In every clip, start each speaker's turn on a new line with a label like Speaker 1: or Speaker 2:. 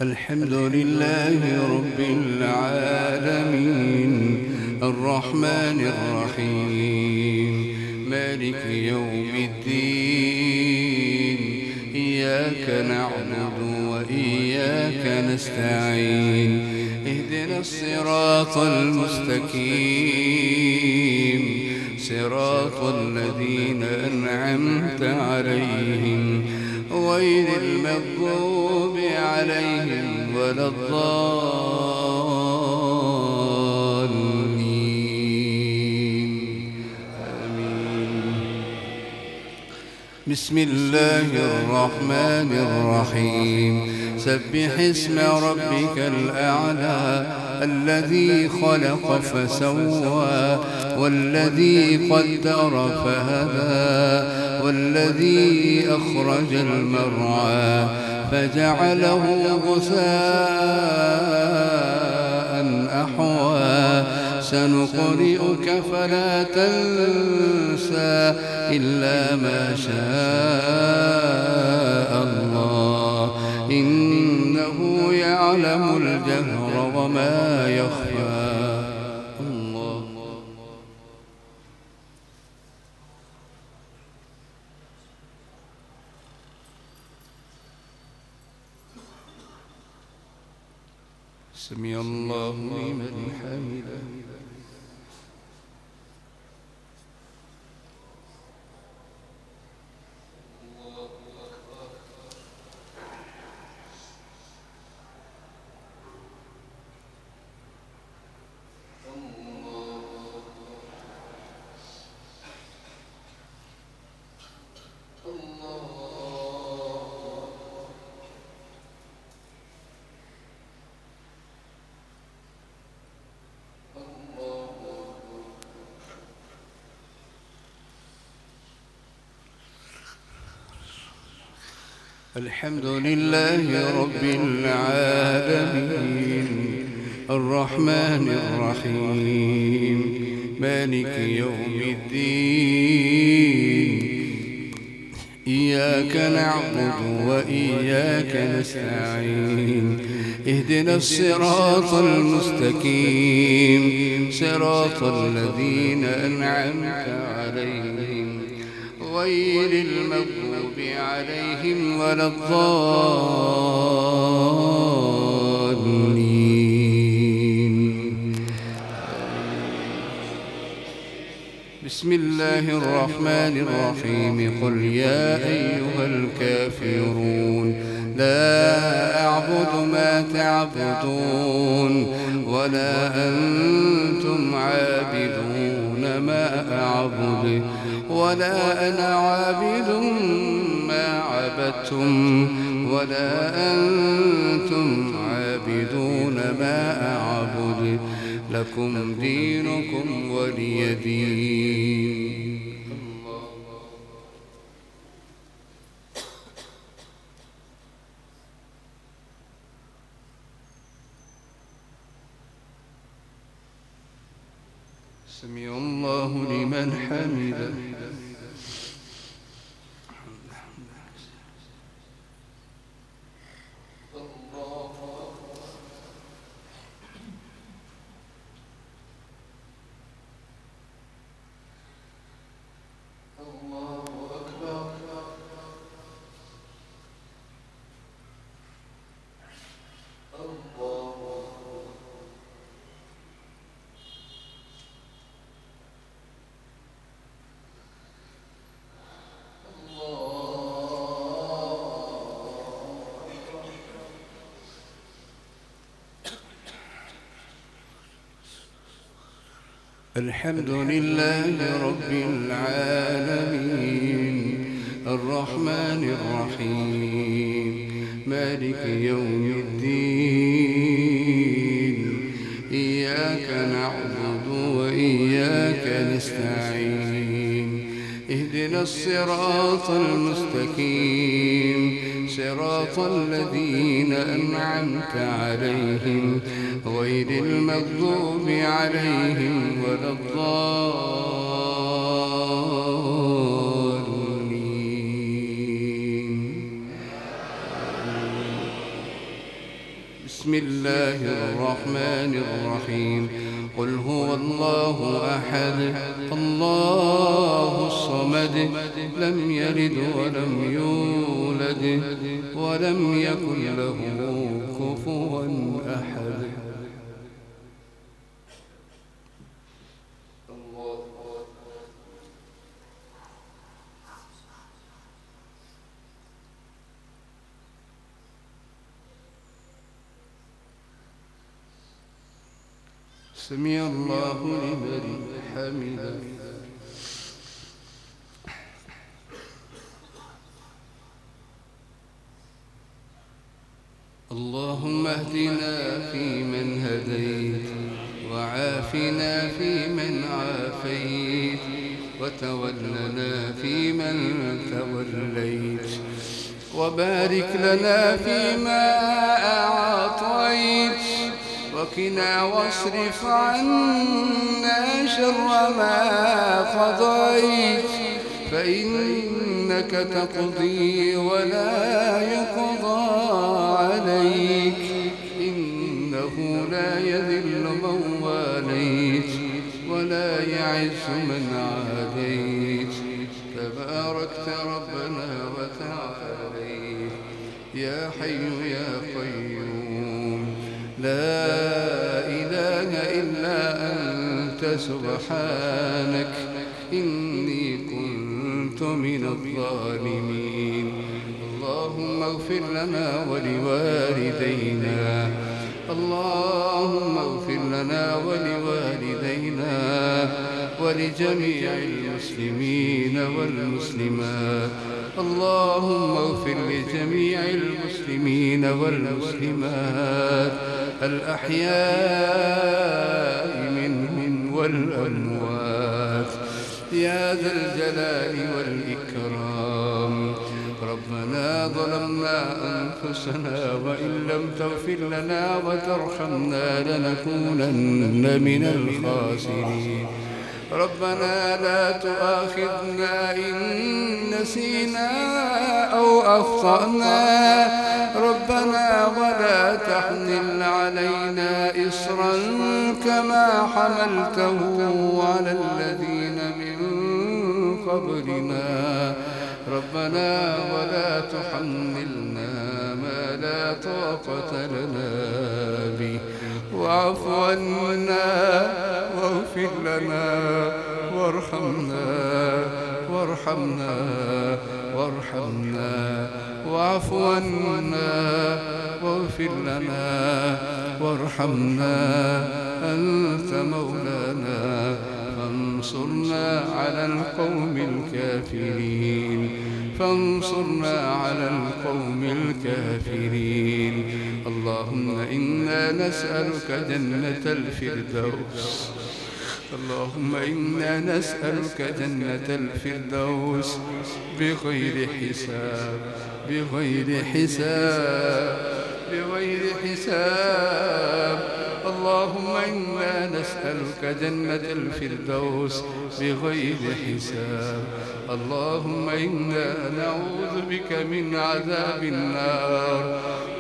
Speaker 1: الحمد لله رب العالمين الرحمن الرحيم مالك يوم الدين إياك نعبد وإياك نستعين اهدنا الصراط المستقيم صراط الذين أنعمت عليهم غير المغضوب عليهم ولا الضالين آمين. بسم الله الرحمن الرحيم سبح اسم ربك الأعلى الذي خلق فسوى والذي قدر فهدى والذي أخرج المرعى فجعله غثاء أحوى سنقرئك فلا تنسى إلا ما شاء الله إنه يعلم الجهر وما يخفى. الله سمع الله لمن حمده. الحمد لله رب العالمين الرحمن الرحيم مالك يوم الدين إياك نعبد وإياك نستعين اهدنا الصراط المستقيم صراط الذين أنعمت عليهم غير المغضوب عليهم ولا الضالين. بسم الله الرحمن الرحيم قل يا أيها الكافرون لا أعبد ما تعبدون ولا أنتم عابدون ما أعبد ولا أنا عابد ما عبدتم ولا أنتم عابدون ما أعبد لكم دينكم ولي دين. سمع الله لمن حمده. الحمد لله رب العالمين الرحمن الرحيم مالك يوم الدين إياك نعبد وإياك نستعين اهدنا الصراط المستقيم صراط الذين أنعمت عليهم غير المغضوب عليهم ولا الضالين. بسم الله الرحمن الرحيم قل هو الله أحد الله الصمد لم يلد ولم يولد ولم يكن له كفوا أحد. سمع الله لمن حمده. اللهم اهدنا فيمن هديت وعافنا فيمن عافيت وتولنا فيمن توليت وبارك لنا فيما أعطيت وقنا واصرف عنا شر ما قضيت فإنك تقضي ولا يقضى عليك إنه لا يذل من واليت ولا يعز من عاديت تباركت ربنا وتعاليت يا حي يا قيوم لا إله إلا أنت سبحانك إني كنت من الظالمين. اللهم اغفر لنا ولوالدينا اللهم اغفر لنا ولوالدينا ولجميع المسلمين والمسلمات. اللهم اغفر لجميع المسلمين والمسلمات الأحياء منهم والأموات يا ذا الجلال والإكرام. ربنا ظلمنا أنفسنا وإن لم تغفر لنا وترحمنا لنكونن من الخاسرين. ربنا لا تؤاخذنا إن نسينا أو أخطأنا ربنا ولا تحمل علينا إصرا كما حملته على الذين من قبلنا. ربنا ولا تحملنا ما لا طاقة لنا به واعف عنا واغفر لنا وارحمنا واعف عنا واغفر لنا وارحمنا أنت مولانا فانصرنا على القوم الكافرين. اللهم إنا نسألك جنة الفردوس. اللهم إنا نسألك جنة الفردوس بغير حساب. اللهم إنا نسألك جنة الفردوس بغير حساب. اللهم إنا نعوذ بك من عذاب النار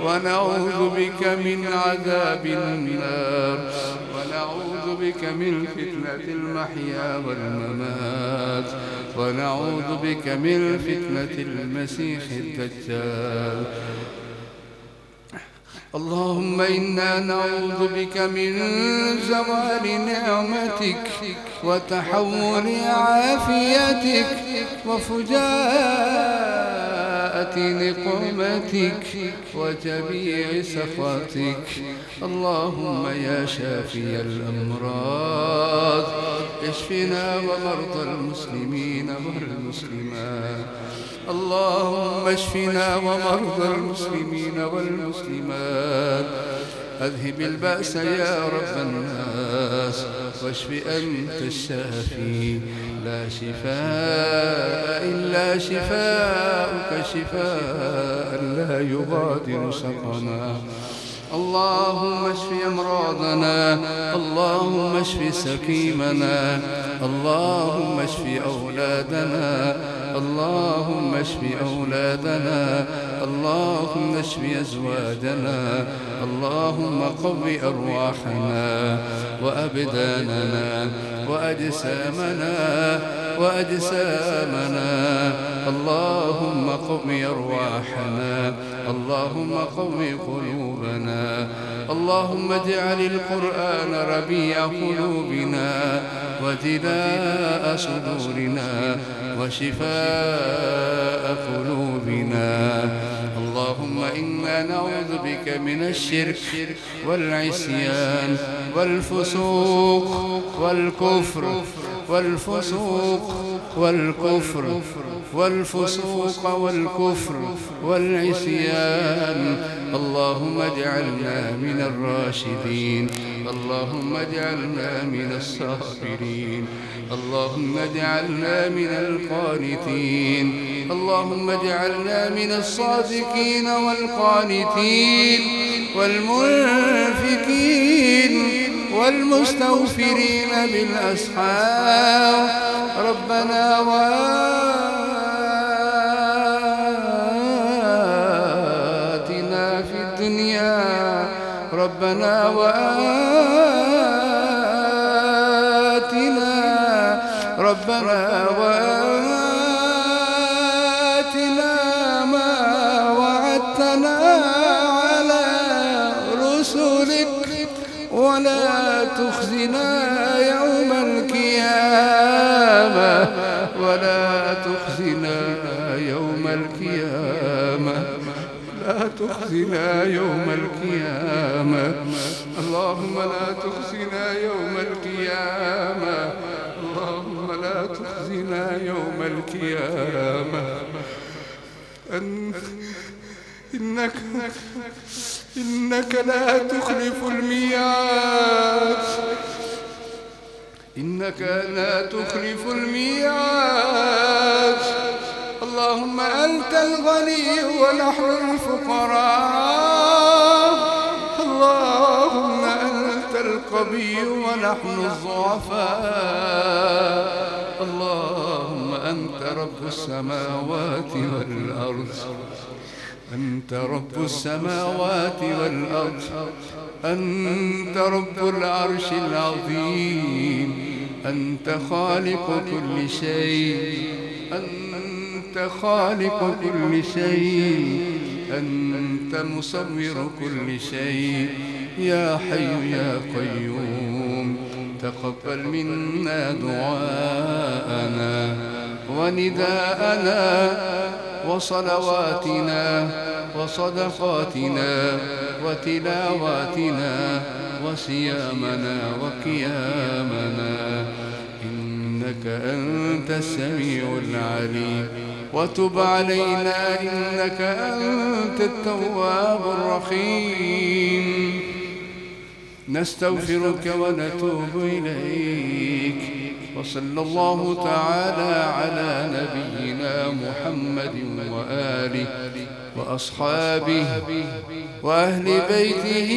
Speaker 1: ونعوذ بك من فتنة المحيا والممات ونعوذ بك من فتنة المسيح الدجال. اللهم إنا نعوذ بك من زوال نعمتك وتحول عافيتك وفجاءة نقمتك وجميع سخطك. اللهم يا شافي الأمراض اشفنا ومرضى المسلمين والمسلمات. اللهم اشفنا ومرضى المسلمين والمسلمات. أذهب البأس يا رب الناس واشف أنت الشافي لا شفاء إلا شفاءك شفاء لا يغادر سقما. اللهم اشف أمراضنا اللهم اشف سقيمنا اللهم اشف أولادنا اللهم اشف أولادنا، اللهم اشف أزواجنا، اللهم قو أرواحنا وأبداننا وأجسامنا، اللهم قو أرواحنا، اللهم قو قلوبنا، اللهم اجعل القرآن ربيع قلوبنا وجلاء صدورنا وشفاء قلوبنا. اللهم إنا نعوذ بك من الشرك والعصيان والفسوق والكفر والعصيان. اللهم اجعلنا من الراشدين، اللهم اجعلنا من الصابرين، اللهم اجعلنا من القانتين، اللهم اجعلنا من الصادقين والقانتين والمنفقين والمستغفرين بالأسحار. ربنا وآتنا في الدنيا، ربنا وآتنا ما وعدتنا على رسلك، ولا تخزنا يوم القيامة، ولا تخزنا يوم القيامة، لا تخزنا يوم القيامة. اللهم لا تخزنا يوم القيامة، اللهم لا تخزنا يوم القيامة. إنك لا تخلف الميعاد، إنك لا تخلف الميعاد. اللهم أنت الغني ونحن الفقراء، اللهم أنت القوي ونحن الضعفاء، اللهم أنت رب السماوات والأرض، أنت رب السماوات والأرض، أنت رب العرش العظيم، أنت خالق كل شيء، أنت خالق كل شيء، أنت مصور كل شيء. يا حي يا قيوم تقبل منا دعاءنا ونداءنا وصلواتنا وصدقاتنا وتلاواتنا وصيامنا وقيامنا، إنك أنت السميع العليم. وتب علينا إنك أنت التواب الرحيم. نستغفرك ونتوب إليك، وصلى الله تعالى على نبينا محمد وآله وأصحابه وأهل بيته